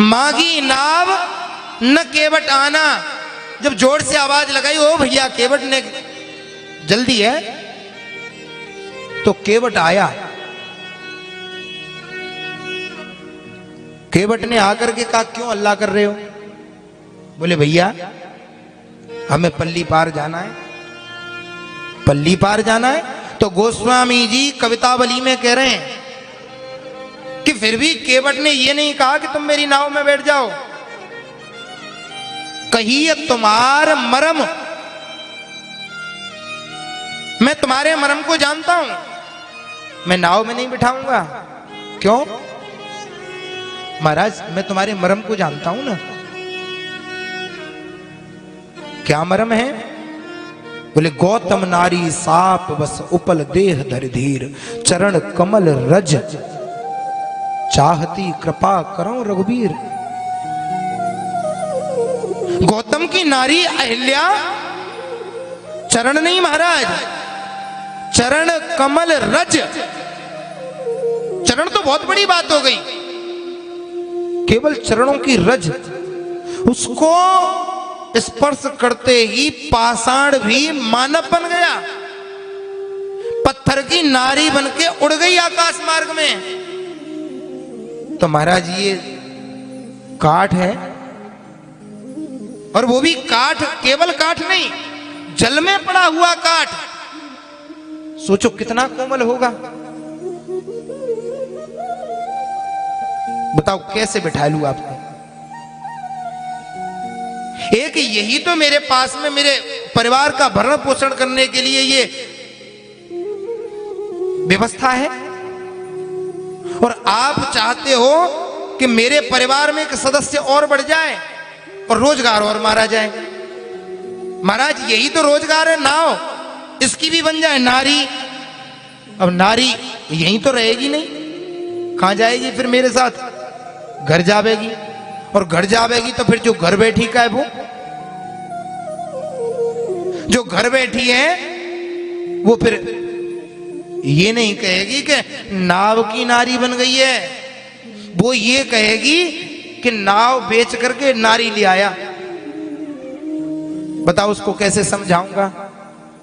मांगी नाव न केवट आना। जब जोर से आवाज लगाई, ओ भैया केवट ने, जल्दी है, तो केवट आया। केवट ने आकर के कहा, क्यों हल्ला कर रहे हो? बोले भैया हमें पल्ली पार जाना है। पल्ली पार जाना है? तो गोस्वामी जी कवितावली में कह रहे हैं कि फिर भी केवट ने यह नहीं कहा कि तुम मेरी नाव में बैठ जाओ। कहिए तुम्हार मरम, मैं तुम्हारे मरम को जानता हूं, मैं नाव में नहीं बिठाऊंगा। क्यों? महाराज मैं तुम्हारे मरम को जानता हूं ना। क्या मरम है? बोले गौतम नारी साप बस उपल देह धर धीर, चरण कमल रज चाहती कृपा करो रघुबीर। गौतम की नारी अहिल्या, चरण नहीं महाराज, चरण कमल रज। चरण तो बहुत बड़ी बात हो गई, केवल चरणों की रज, उसको स्पर्श करते ही पाषाण भी मानव बन गया, पत्थर की नारी बनके उड़ गई आकाश मार्ग में। तो महाराज ये काठ है, और वो भी काठ, केवल काठ नहीं, जल में पड़ा हुआ काठ। सोचो कितना कोमल होगा। बताओ कैसे बिठा लूं आपको? एक यही तो मेरे पास में मेरे परिवार का भरण पोषण करने के लिए ये व्यवस्था है, और आप चाहते हो कि मेरे परिवार में एक सदस्य और बढ़ जाए और रोजगार और मारा जाए। महाराज यही तो रोजगार है, नाव, इसकी भी बन जाए नारी। अब नारी यहीं तो रहेगी नहीं, कहां जाएगी फिर मेरे साथ? घर जावेगी, और घर जावेगी तो फिर जो घर बैठी का है, वो जो घर बैठी है वो फिर ये नहीं कहेगी कि नाव की नारी बन गई है, वो ये कहेगी कि नाव बेच करके नारी ले आया। बताओ उसको कैसे समझाऊंगा?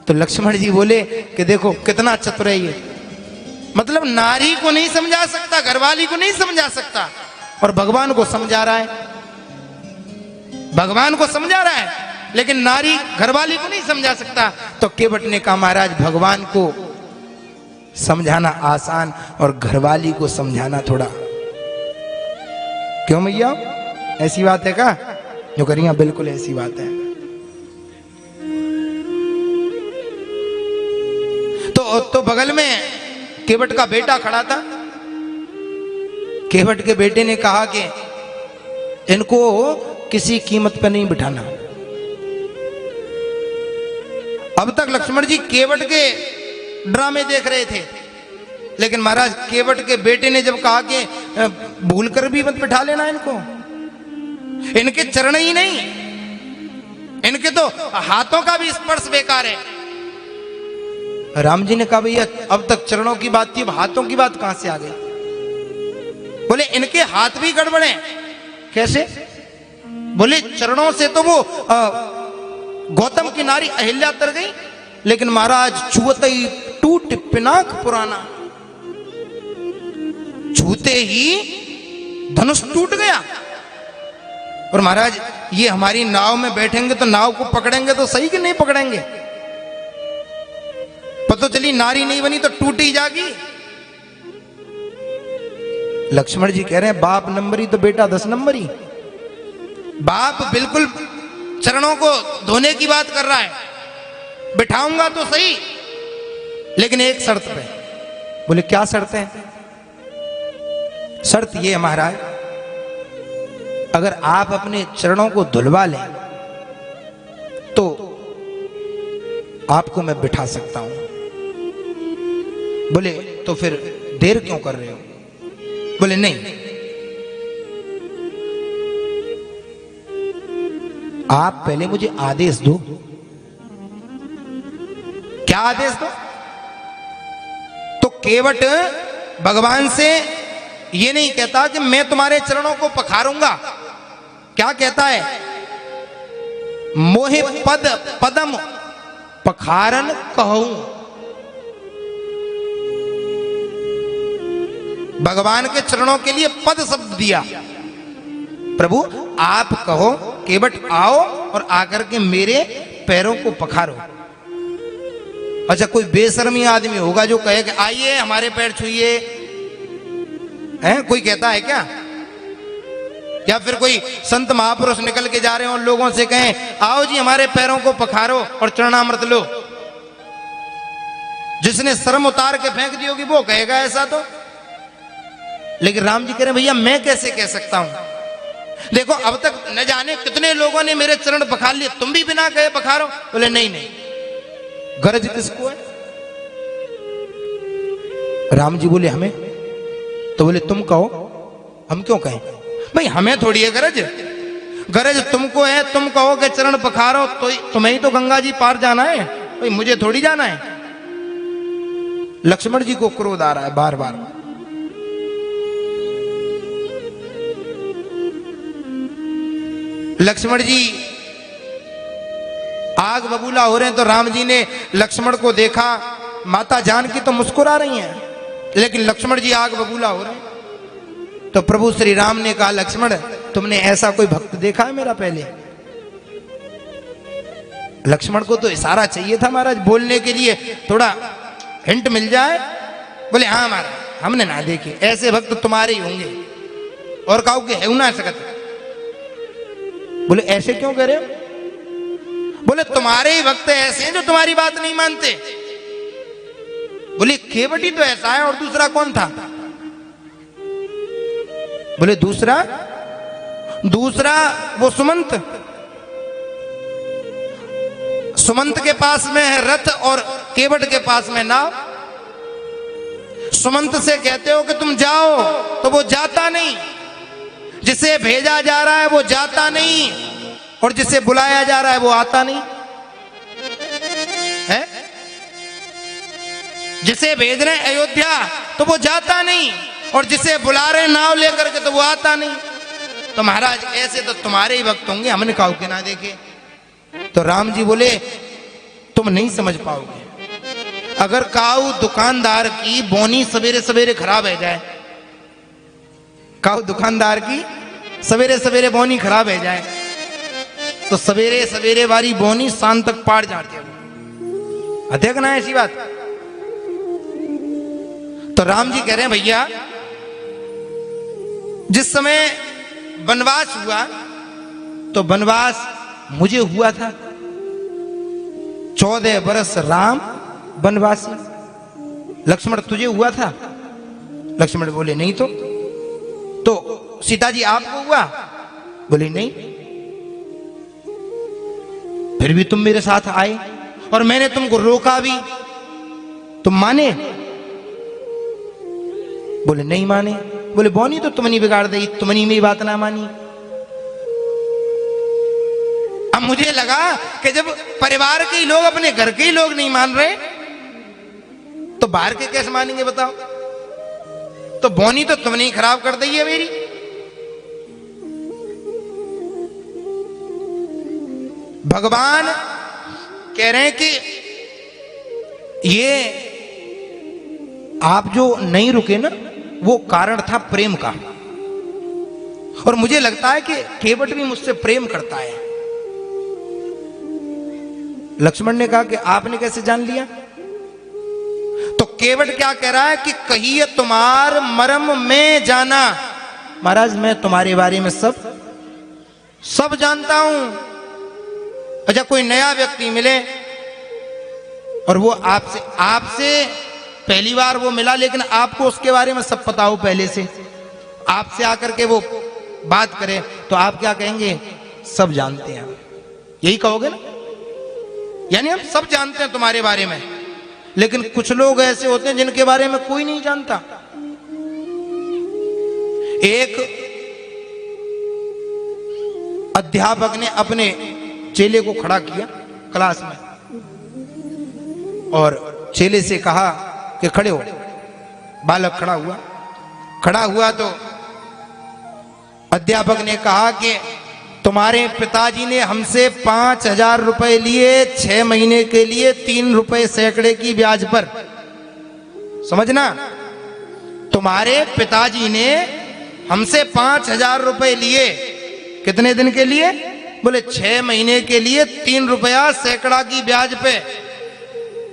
तो लक्ष्मण जी बोले कि देखो कितना चतुर है ये, मतलब नारी को नहीं समझा सकता, घरवाली को नहीं समझा सकता, और भगवान को समझा रहा है। भगवान को समझा रहा है, लेकिन नारी घरवाली को नहीं समझा सकता। तो केवट ने कहा महाराज भगवान को समझाना आसान और घरवाली को समझाना थोड़ा। क्यों भैया ऐसी बात है क्या? जो करिए बिल्कुल ऐसी बात है। तो बगल में केवट का बेटा खड़ा था। केवट के बेटे ने कहा कि इनको किसी कीमत पर नहीं बिठाना। अब तक लक्ष्मण जी केवट के ड्रामे देख रहे थे, लेकिन महाराज केवट के बेटे ने जब कहा कि भूल कर भी मत बिठा लेना इनको, इनके चरण ही नहीं, इनके तो हाथों का भी स्पर्श बेकार है। राम जी ने कहा भैया अब तक चरणों की बात थी, अब हाथों की बात कहां से आ गई? बोले इनके हाथ भी गड़बड़ हैं। कैसे? बोले चरणों से तो वो गौतम की नारी अहिल्या तर गई, लेकिन महाराज छुअते ही टूट पिनाक पुराना, छूते ही धनुष टूट गया। और महाराज ये हमारी नाव में बैठेंगे तो नाव को पकड़ेंगे तो सही कि नहीं पकड़ेंगे? पता चली नारी नहीं बनी तो टूट ही जाएगी। लक्ष्मण जी कह रहे हैं बाप नंबरी तो बेटा 10 नंबरी। बाप बिल्कुल चरणों को धोने की बात कर रहा है, बिठाऊंगा तो सही, लेकिन एक शर्त पे। बोले क्या शर्त है? शर्त ये है महाराज, अगर आप अपने चरणों को धुलवा लें तो आपको मैं बिठा सकता हूं। बोले तो फिर देर क्यों कर रहे हो? बोले नहीं, आप पहले मुझे आदेश दो। क्या आदेश दो? तो केवट भगवान से ये नहीं कहता कि मैं तुम्हारे चरणों को पखारूंगा। क्या कहता है? मोहि पद पदम पखारन कहूं। भगवान के चरणों के लिए पद शब्द दिया। प्रभु आप कहो, केवट आओ और आकर के मेरे पैरों को पखारो। अच्छा, कोई बेशर्मी आदमी होगा जो कहे कि आइए हमारे पैर छुइए, हैं? कोई कहता है क्या? या फिर कोई संत महापुरुष निकल के जा रहे हो और लोगों से कहें आओ जी हमारे पैरों को पखारो और चरणामृत लो। जिसने शर्म उतार के फेंक दी होगी वो कहेगा ऐसा तो। लेकिन राम जी कह रहे भैया मैं कैसे कह सकता हूं? देखो अब तक न जाने कितने लोगों ने मेरे चरण पखार लिए, तुम भी बिना कहे पखारो। बोले नहीं नहीं, गरज किसको है? राम जी बोले हमें। तो बोले तुम कहो, हम क्यों कहें? भाई हमें थोड़ी है गरज, गरज तुमको है। तुम कहो कि चरण पखारो तो तुम्हें ही तो गंगा जी पार जाना है, भाई मुझे थोड़ी जाना है। लक्ष्मण जी को क्रोध आ रहा है बार बार। लक्ष्मण जी आग बबूला हो रहे हैं तो राम जी ने लक्ष्मण को देखा। माता जानकी तो मुस्कुरा रही हैं, लेकिन लक्ष्मण जी आग बबूला हो रहे हैं। तो प्रभु श्री राम ने कहा लक्ष्मण तुमने ऐसा कोई भक्त देखा है मेरा पहले? लक्ष्मण को तो इशारा चाहिए था महाराज बोलने के लिए, थोड़ा हिंट मिल जाए। बोले हाँ महाराज हमने ना देखे, ऐसे भक्त तुम्हारे ही होंगे और काऊ के है ना सकत। बोले ऐसे क्यों कह रहे हो? बोले तुम्हारे ही भक्त ऐसे हैं जो तुम्हारी बात नहीं मानते। बोले केवटी तो ऐसा है और दूसरा कौन था? बोले दूसरा वो सुमंत। सुमंत के पास में है रथ और केवट के पास में नाव। सुमंत से कहते हो कि तुम जाओ तो वो जाता नहीं, जिसे भेजा जा रहा है वो जाता नहीं, और जिसे बुलाया जा रहा है वो आता नहीं है। जिसे भेज रहे अयोध्या तो वो जाता नहीं, और जिसे बुला रहे नाव लेकर के तो वो आता नहीं। तो महाराज ऐसे तो तुम्हारे ही भक्त होंगे, हमने काऊ के ना देखे। तो राम जी बोले तुम नहीं समझ पाओगे। अगर काऊ दुकानदार की बोनी सवेरे सवेरे खराब है जाए, काऊ दुकानदार की सवेरे सवेरे बोनी खराब है जाए, तो सवेरे सवेरे वाली बोनी शाम तक पार जाती है। अध्यक्ष ना ऐसी बात। तो राम जी कह रहे हैं भैया जिस समय वनवास हुआ तो वनवास मुझे हुआ था। 14 बरस राम वनवासी। लक्ष्मण तुझे हुआ था? लक्ष्मण बोले नहीं। तो सीता जी आपको हुआ? बोले नहीं। फिर भी तुम मेरे साथ आए और मैंने तुमको रोका भी, तुम माने? बोले नहीं माने। बोले बोनी तो तुमने बिगाड़ दी, तुमने मेरी बात ना मानी। अब मुझे लगा कि जब परिवार के ही लोग अपने घर के ही लोग नहीं मान रहे तो बाहर के कैसे मानेंगे बताओ? तो बोनी तो तुमने ही खराब कर दी है मेरी। भगवान कह रहे हैं कि ये आप जो नहीं रुके ना वो कारण था प्रेम का, और मुझे लगता है कि केवट भी मुझसे प्रेम करता है। लक्ष्मण ने कहा कि आपने कैसे जान लिया? तो केवट क्या कह रहा है कि कहिए तुम्हार मरम में जाना। महाराज मैं तुम्हारे बारे में सब जानता हूं। अच्छा कोई नया व्यक्ति मिले और वो आपसे पहली बार वो मिला, लेकिन आपको उसके बारे में सब पता हो पहले से, आपसे आकर के वो बात करे तो आप क्या कहेंगे? सब जानते हैं। यही कहोगे ना? यानी हम सब जानते हैं तुम्हारे बारे में। लेकिन कुछ लोग ऐसे होते हैं जिनके बारे में कोई नहीं जानता। एक अध्यापक ने अपने चेले को खड़ा किया क्लास में और चेले से कहा कि खड़े हो। बालक खड़ा हुआ खड़ा हुआ तो अध्यापक ने कहा कि तुम्हारे पिताजी ने हमसे 5,000 रुपए लिए 6 महीने के लिए 3 रुपए सैकड़े की ब्याज पर। समझना, तुम्हारे पिताजी ने हमसे 5,000 रुपए लिए, कितने दिन के लिए? बोले 6 महीने के लिए 3 रुपया सैकड़ा की ब्याज पे।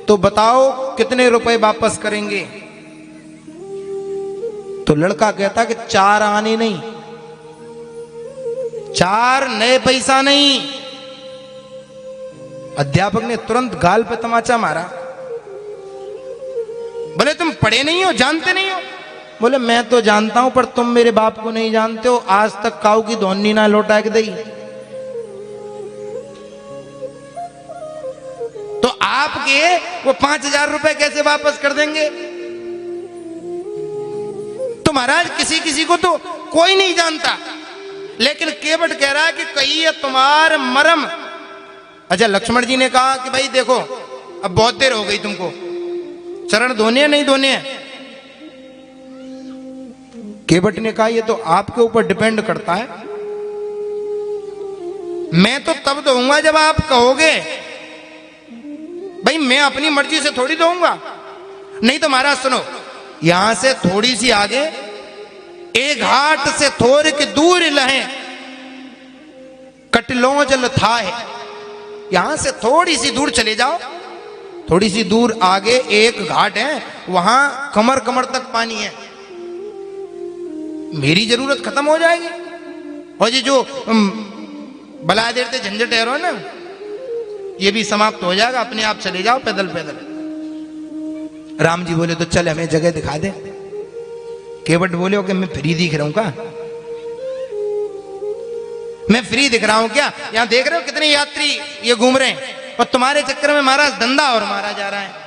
तो बताओ कितने रुपए वापस करेंगे? तो लड़का कहता कि 4 आने नहीं, 4 नए पैसा नहीं। अध्यापक ने तुरंत गाल पे तमाचा मारा। बोले तुम पढ़े नहीं हो, जानते नहीं हो? बोले मैं तो जानता हूं, पर तुम मेरे बाप को नहीं जानते हो। आज तक काऊ की धोनी ना लौटा के दई। तो आपके वो 5,000 रुपए कैसे वापस कर देंगे? तो महाराज किसी किसी को तो कोई नहीं जानता, लेकिन केवट कह रहा है कि कही है तुम्हार मरम। अच्छा, लक्ष्मण जी ने कहा कि भाई देखो अब बहुत देर हो गई, तुमको चरण धोने हैं नहीं धोने हैं? केवट ने कहा ये तो आपके ऊपर डिपेंड करता है, मैं तो तब धोऊंगा जब आप कहोगे। भाई मैं अपनी मर्जी से थोड़ी धोऊंगा। नहीं तो महाराज सुनो, यहां से थोड़ी सी आगे एक घाट से थोड़े के दूर लहे कटलो जल था है, यहां से थोड़ी सी दूर चले जाओ। थोड़ी सी दूर आगे एक घाट है, वहां कमर कमर तक पानी है। मेरी जरूरत खत्म हो जाएगी और ये जो बला देर से झंझट है ना, ये भी समाप्त हो जाएगा। अपने आप चले जाओ पैदल पैदल। राम जी बोले तो चल हमें जगह दिखा दे। केवट बोले हो कि मैं फ्री दिख रहा हूं का? मैं फ्री दिख रहा हूं क्या? यहां देख रहे हो कितने यात्री ये घूम रहे हैं, और तुम्हारे चक्कर में महाराज धंधा और मारा जा रहा है।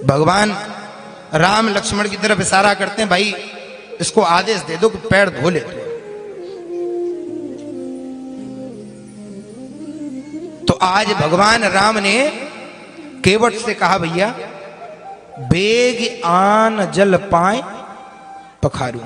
भगवान राम लक्ष्मण की तरफ इशारा करते हैं, भाई इसको आदेश दे दो कि पैर धो ले। तो आज भगवान राम ने केवट से कहा भैया बेग आन जल पाए पखारू।